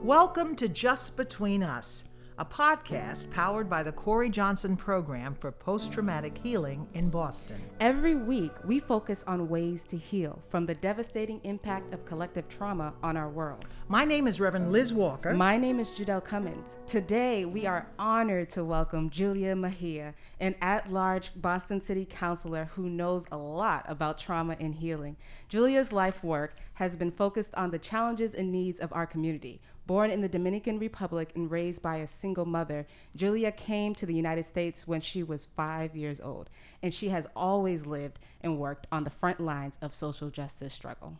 Welcome to Just Between Us, a podcast powered by the Corey Johnson Program for Post-Traumatic Healing in Boston. Every week, we focus on ways to heal from the devastating impact of collective trauma on our world. My name is Reverend Liz Walker. My name is Jadelle Cummins. Today, we are honored to welcome Julia Mejia, an at-large Boston City Councilor who knows a lot about trauma and healing. Julia's life work has been focused on the challenges and needs of our community. Born in the Dominican Republic and raised by a single mother, Julia came to the United States when she was 5 years old, and she has always lived and worked on the front lines of social justice struggle.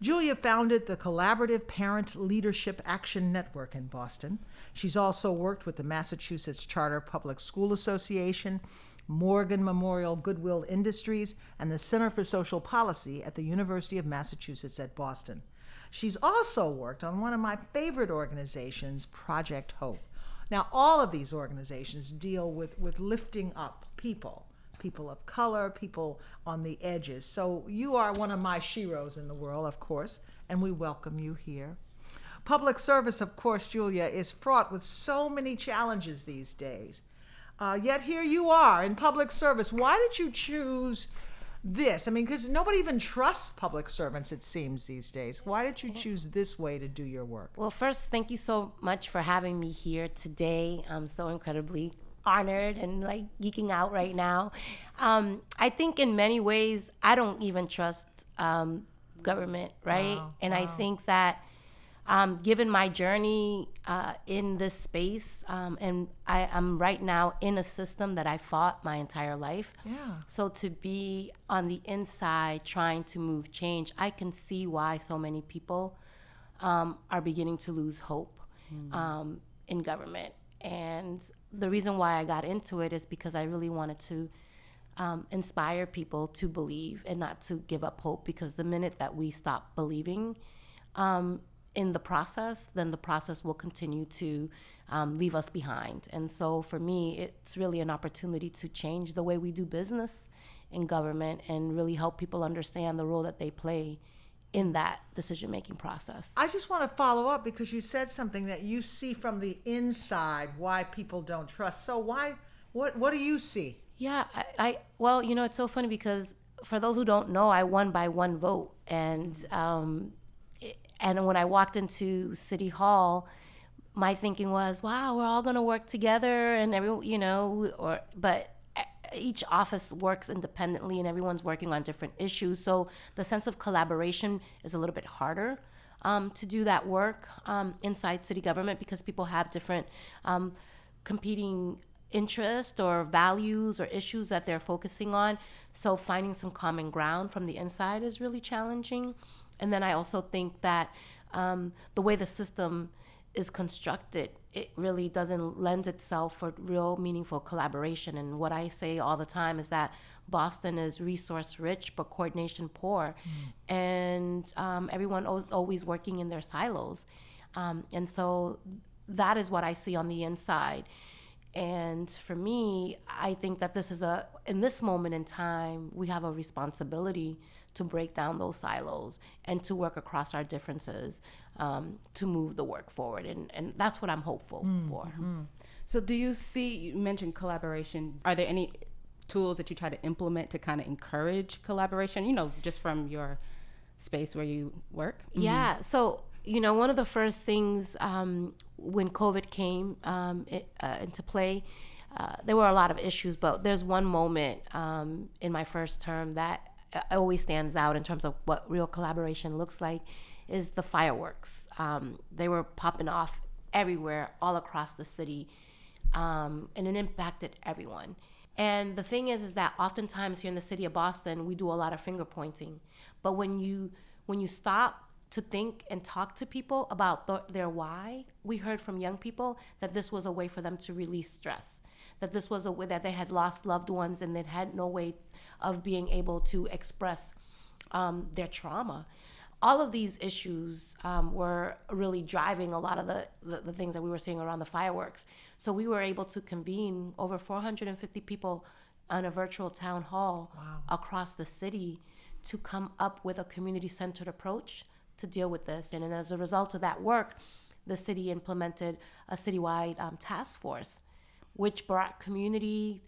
Julia founded the Collaborative Parent Leadership Action Network in Boston. She's also worked with the Massachusetts Charter Public School Association, Morgan Memorial Goodwill Industries, and the Center for Social Policy at the University of Massachusetts at Boston. She's also worked on one of my favorite organizations, Project Hope. Now, all of these organizations deal with lifting up people of color, people on the edges. So you are one of my sheroes in the world, of course, and we welcome you here. Public service, of course, Julia, is fraught with so many challenges these days. Yet here you are in public service. Why did you choose this? I mean, because nobody even trusts public servants, it seems, these days. Why did you choose this way to do your work? Well, first, thank you so much for having me here today. I'm so incredibly honored and geeking out right now. I think in many ways, I don't even trust government, right? Wow, and wow. I think that given my journey in this space, and I'm right now in a system that I fought my entire life. Yeah. So to be on the inside trying to move change, I can see why so many people are beginning to lose hope in government. And the reason why I got into it is because I really wanted to inspire people to believe and not to give up hope, because the minute that we stop believing in the process, then the process will continue to leave us behind. And so for me, it's really an opportunity to change the way we do business in government and really help people understand the role that they play in that decision-making process. I just want to follow up because you said something that you see from the inside why people don't trust. So what do you see? Yeah, well, it's so funny because for those who don't know, I won by one vote. And when I walked into City Hall, my thinking was, wow, we're all going to work together and everyone, but each office works independently and everyone's working on different issues. So the sense of collaboration is a little bit harder to do that work inside city government because people have different competing interests or values or issues that they're focusing on. So finding some common ground from the inside is really challenging. And then I also think that the way the system is constructed, it really doesn't lend itself for real meaningful collaboration. And what I say all the time is that Boston is resource rich, but coordination poor. And everyone always working in their silos. And so that is what I see on the inside. And for me, I think that in this moment in time, we have a responsibility to break down those silos and to work across our differences to move the work forward. And that's what I'm hopeful for. So do you mentioned collaboration. Are there any tools that you try to implement to kind of encourage collaboration, just from your space where you work? Yeah, so one of the first things when COVID came into play, there were a lot of issues, but there's one moment in my first term that always stands out in terms of what real collaboration looks like is the fireworks. They were popping off everywhere, all across the city, and it impacted everyone. And the thing is that oftentimes here in the city of Boston, we do a lot of finger pointing. But when you stop to think and talk to people about their why, we heard from young people that this was a way for them to release stress, that this was a way that they had lost loved ones and they had no way of being able to express their trauma. All of these issues were really driving a lot of the things that we were seeing around the fireworks. So we were able to convene over 450 people on a virtual town hall across the city to come up with a community-centered approach to deal with this. And as a result of that work, the city implemented a citywide task force, which brought community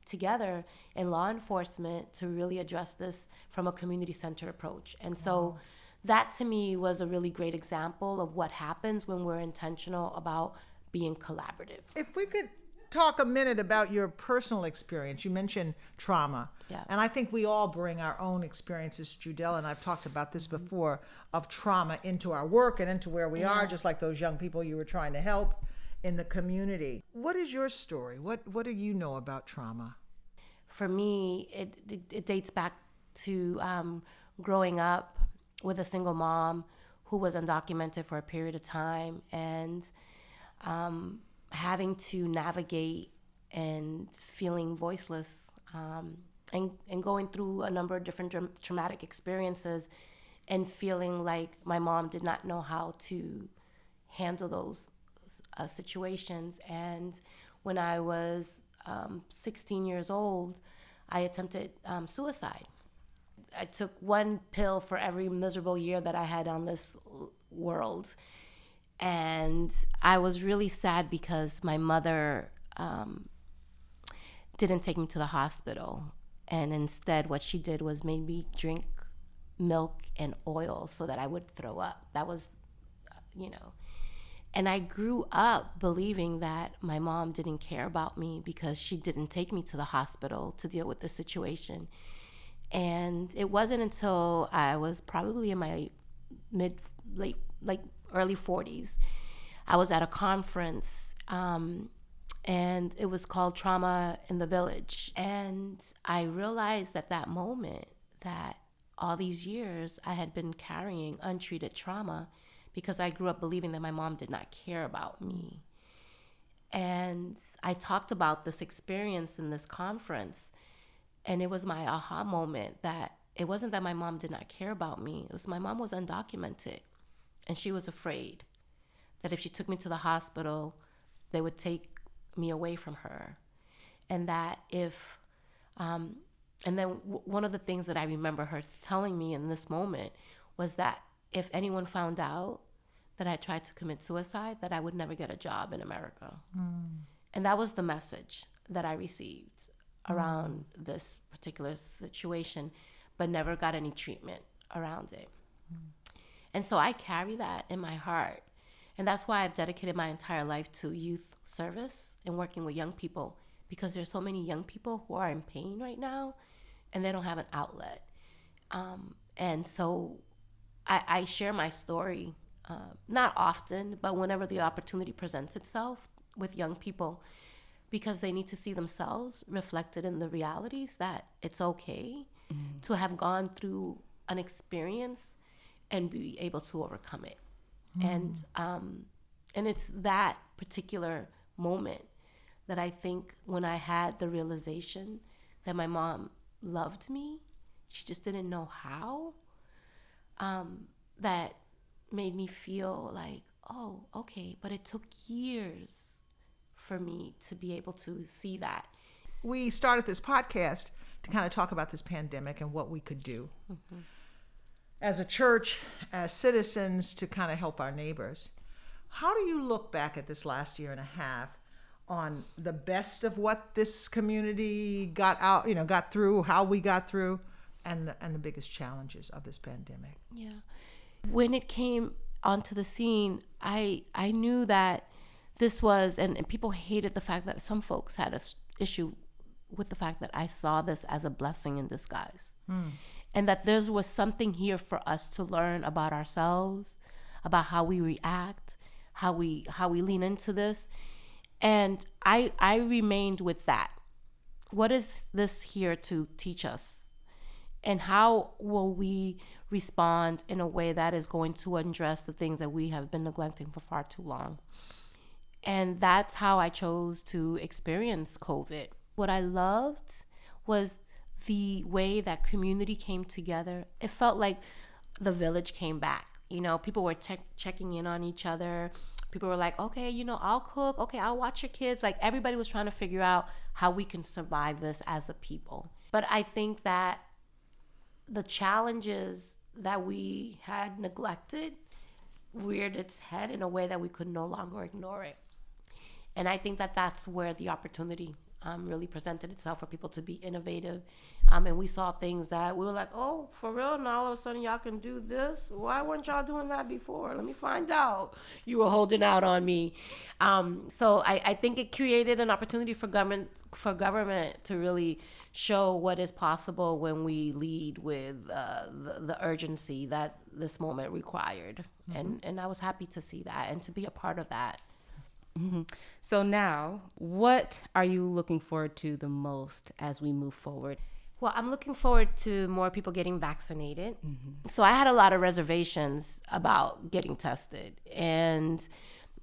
together and law enforcement to really address this from a community-centered approach. And so that to me was a really great example of what happens when we're intentional about being collaborative. If we could talk a minute about your personal experience. You mentioned trauma. Yeah. And I think we all bring our own experiences, Judella, and I've talked about this before, of trauma into our work and into where we are, just like those young people you were trying to help in the community. What is your story? What do you know about trauma? For me, it dates back to growing up with a single mom who was undocumented for a period of time, and having to navigate and feeling voiceless, and going through a number of different traumatic experiences, and feeling like my mom did not know how to handle those situations. And when I was 16 years old, I attempted suicide. I took one pill for every miserable year that I had on this world. And I was really sad because my mother didn't take me to the hospital. And instead, what she did was made me drink milk and oil so that I would throw up. That was, And I grew up believing that my mom didn't care about me because she didn't take me to the hospital to deal with the situation. And it wasn't until I was probably in my early 40s. I was at a conference, and it was called Trauma in the Village. And I realized at that moment that all these years I had been carrying untreated trauma because I grew up believing that my mom did not care about me. And I talked about this experience in this conference, and it was my aha moment that it wasn't that my mom did not care about me. It was my mom was undocumented, and she was afraid that if she took me to the hospital, they would take me away from her. And that if, and then one of the things that I remember her telling me in this moment was that if anyone found out that I tried to commit suicide, that I would never get a job in America. And that was the message that I received around this particular situation, but never got any treatment around it. And so I carry that in my heart. And that's why I've dedicated my entire life to youth service and working with young people, because there's so many young people who are in pain right now and they don't have an outlet. And so I share my story, not often, but whenever the opportunity presents itself with young people, because they need to see themselves reflected in the realities that it's okay to have gone through an experience and be able to overcome it. And it's that particular moment that I think when I had the realization that my mom loved me, she just didn't know how, that made me feel like, oh, okay, but it took years for me to be able to see that. We started this podcast to kind of talk about this pandemic and what we could do as a church, as citizens, to kind of help our neighbors. How do you look back at this last year and a half on the best of what this community got through, how we got through, and the biggest challenges of this pandemic? Yeah. When it came onto the scene, I knew that this was, and people hated the fact that some folks had an issue with the fact that I saw this as a blessing in disguise. And that there was something here for us to learn about ourselves, about how we react, how we lean into this. And I remained with that. What is this here to teach us? And how will we respond in a way that is going to address the things that we have been neglecting for far too long? And that's how I chose to experience COVID. What I loved was the way that community came together. It felt like the village came back. People were checking in on each other. People were like, okay, I'll cook. Okay, I'll watch your kids. Like, everybody was trying to figure out how we can survive this as a people. But I think that the challenges that we had neglected reared its head in a way that we could no longer ignore it. And I think that that's where the opportunity really presented itself for people to be innovative. And we saw things that we were like, oh, for real? Now all of a sudden y'all can do this? Why weren't y'all doing that before? Let me find out. You were holding out on me. So I think it created an opportunity for government to really show what is possible when we lead with the urgency that this moment required. And I was happy to see that and to be a part of that. Mm-hmm. So now, what are you looking forward to the most as we move forward? Well, I'm looking forward to more people getting vaccinated. So I had a lot of reservations about getting tested,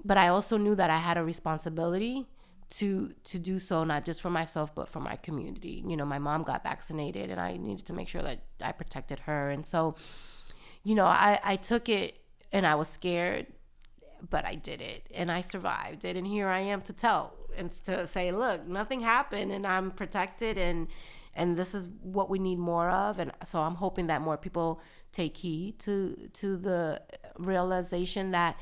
but I also knew that I had a responsibility to do so, not just for myself, but for my community. You know, my mom got vaccinated, and I needed to make sure that I protected her. And so, you know, I took it, and I was scared, but I did it, and I survived it, and here I am to tell and to say, look, nothing happened, and I'm protected, and this is what we need more of. And so I'm hoping that more people take heed to the realization that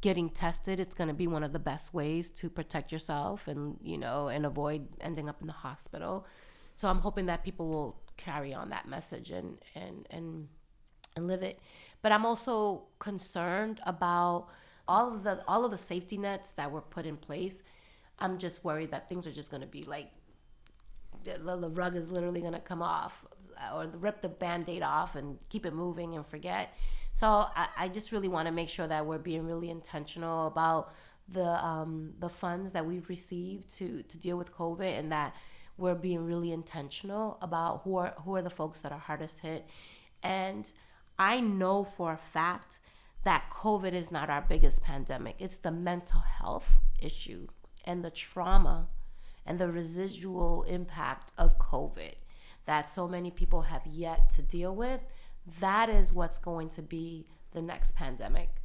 getting tested, it's going to be one of the best ways to protect yourself and, you know, and avoid ending up in the hospital. So I'm hoping that people will carry on that message and live it. But I'm also concerned about all of the safety nets that were put in place. I'm just worried that things are just going to be like, the rug is literally going to come off, or rip the Band-Aid off and keep it moving and forget. So I just really want to make sure that we're being really intentional about the funds that we've received to deal with COVID, and that we're being really intentional about who are the folks that are hardest hit. And I know for a fact that COVID is not our biggest pandemic. It's the mental health issue and the trauma and the residual impact of COVID that so many people have yet to deal with. That is what's going to be the next pandemic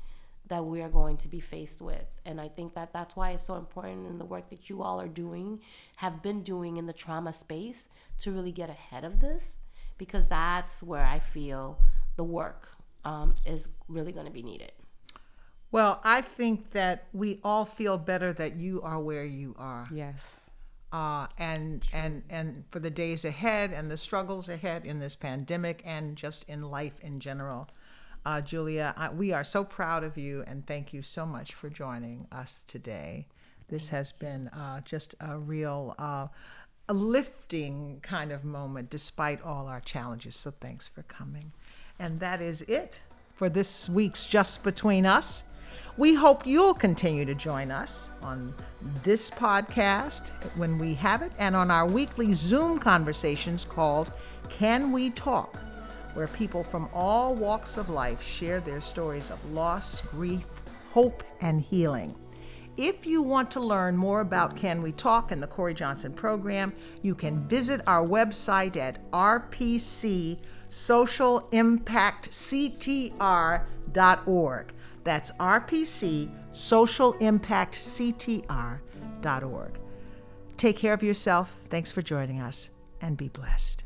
that we are going to be faced with. And I think that that's why it's so important in the work that you all are doing, have been doing in the trauma space, to really get ahead of this, because that's where I feel the work is really going to be needed. Well, I think that we all feel better that you are where you are. Yes. And for the days ahead and the struggles ahead in this pandemic and just in life in general. Julia, we are so proud of you, and thank you so much for joining us today. This has been just a real a lifting kind of moment despite all our challenges. So thanks for coming. And that is it for this week's Just Between Us. We hope you'll continue to join us on this podcast when we have it, and on our weekly Zoom conversations called Can We Talk, where people from all walks of life share their stories of loss, grief, hope, and healing. If you want to learn more about Can We Talk and the Corey Johnson program, you can visit our website at rpcsocialimpactctr.org. That's rpcsocialimpactctr.org. Take care of yourself. Thanks for joining us, and be blessed.